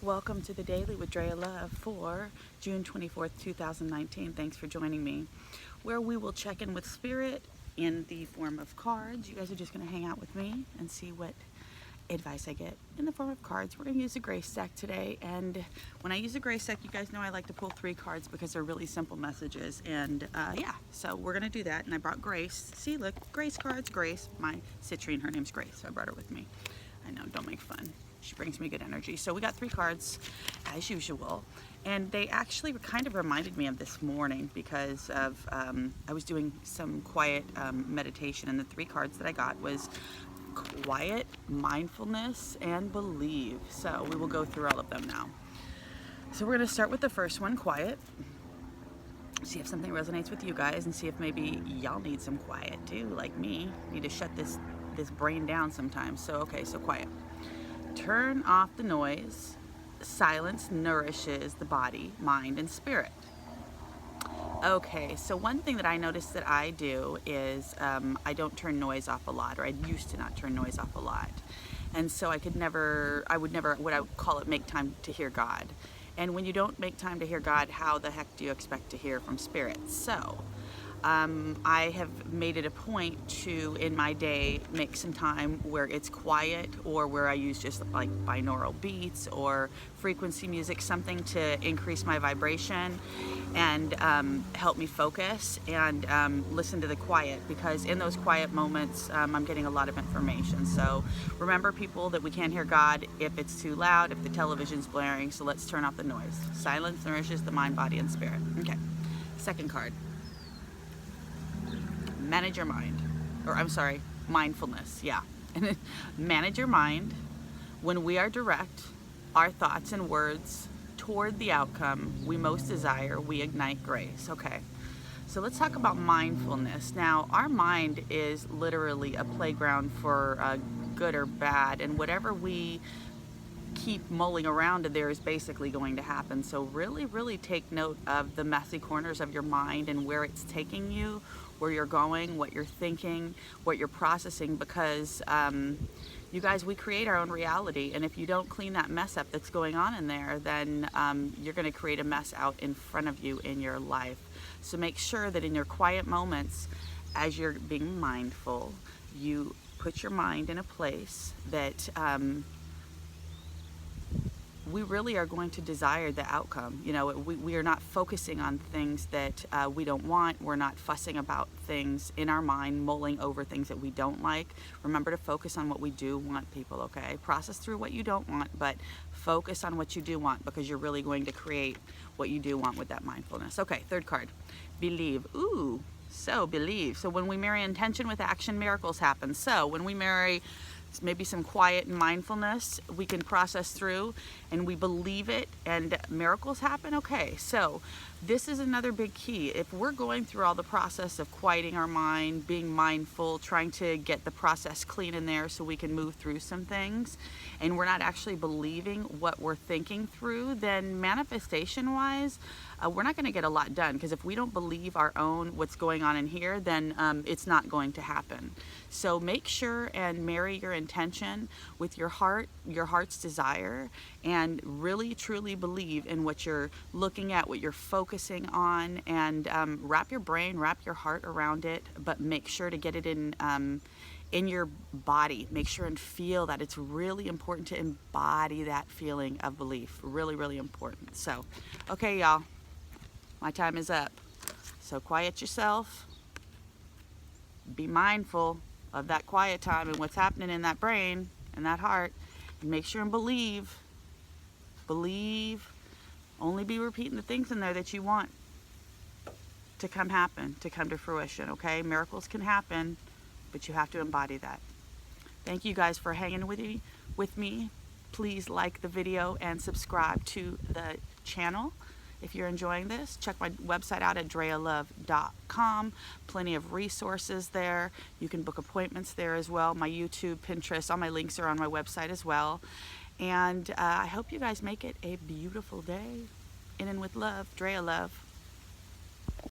Welcome to the Daily with Drea Love for June 24th, 2019. Thanks for joining me, where we will check in with Spirit in the form of cards. You guys are just going to hang out with me and see what advice I get in the form of cards. We're going to use a grace deck today, and when I use a grace deck, you guys know I like to pull 3 cards because they're really simple messages, and so we're going to do that. And I brought Grace. See, look, Grace cards. Grace, my citrine, her name's Grace, so I brought her with me. I know, don't make fun. She brings me good energy. So we got 3 cards as usual, and they actually kind of reminded me of this morning because of I was doing some quiet meditation, and the 3 cards that I got was quiet, mindfulness, and believe. So we will go through all of them now. So we're going to start with the first one, quiet. See if something resonates with you guys, and see if maybe y'all need some quiet too, like me. Need to shut this brain down sometimes. So okay, so quiet. Turn off the noise. Silence nourishes the body, mind, and spirit. Okay, so one thing that I noticed that I do is I don't turn noise off a lot, or I used to not turn noise off a lot. And so I would never, what I would call it, make time to hear God. And when you don't make time to hear God, how the heck do you expect to hear from Spirit? So I have made it a point to, in my day, make some time where it's quiet, or where I use just like binaural beats or frequency music, something to increase my vibration and help me focus and listen to the quiet, because in those quiet moments I'm getting a lot of information. So remember, people, that we can't hear God if it's too loud, if the television's blaring. So let's turn off the noise. Silence nourishes the mind, body, and spirit. Okay, second card. Manage your mind, or I'm sorry, mindfulness. Yeah. Manage your mind. When we are direct our thoughts and words toward the outcome we most desire, we ignite grace. Okay, so let's talk about mindfulness. Now, our mind is literally a playground for good or bad, and whatever we keep mulling around in there is basically going to happen. So really take note of the messy corners of your mind and where it's taking you, where you're going, what you're thinking, what you're processing, because you guys, we create our own reality, and if you don't clean that mess up that's going on in there, then you're going to create a mess out in front of you in your life. So make sure that in your quiet moments, as you're being mindful, you put your mind in a place that we really are going to desire the outcome. You know, we are not focusing on things that we don't want. We're not fussing about things in our mind, mulling over things that we don't like. Remember to focus on what we do want, people, okay? Process through what you don't want, but focus on what you do want, because you're really going to create what you do want with that mindfulness. Okay, third card, believe. Ooh, so believe. So when we marry intention with action, miracles happen. So when we marry maybe some quiet and mindfulness, we can process through and we believe it, and miracles happen. Okay, so this is another big key. If we're going through all the process of quieting our mind, being mindful, trying to get the process clean in there so we can move through some things, and we're not actually believing what we're thinking through, then manifestation wise, we're not going to get a lot done, because if we don't believe our own what's going on in here, then it's not going to happen. So make sure and marry your intention with your heart, your heart's desire, and really truly believe in what you're looking at, what you're focusing on, and wrap your brain, wrap your heart around it, but make sure to get it in your body. Make sure and feel that. It's really important to embody that feeling of belief. Really important. So, okay, y'all, my time is up. So quiet yourself. Be mindful of that quiet time and what's happening in that brain and that heart, and make sure and believe. Only be repeating the things in there that you want to come to fruition. Okay, miracles can happen, but you have to embody that. Thank you guys for hanging with me. Please like the video and subscribe to the channel. If you're enjoying this, check my website out at drealove.com. Plenty of resources there. You can book appointments there as well. My YouTube, Pinterest, all my links are on my website as well. And I hope you guys make it a beautiful day. In and with love, Drea Love.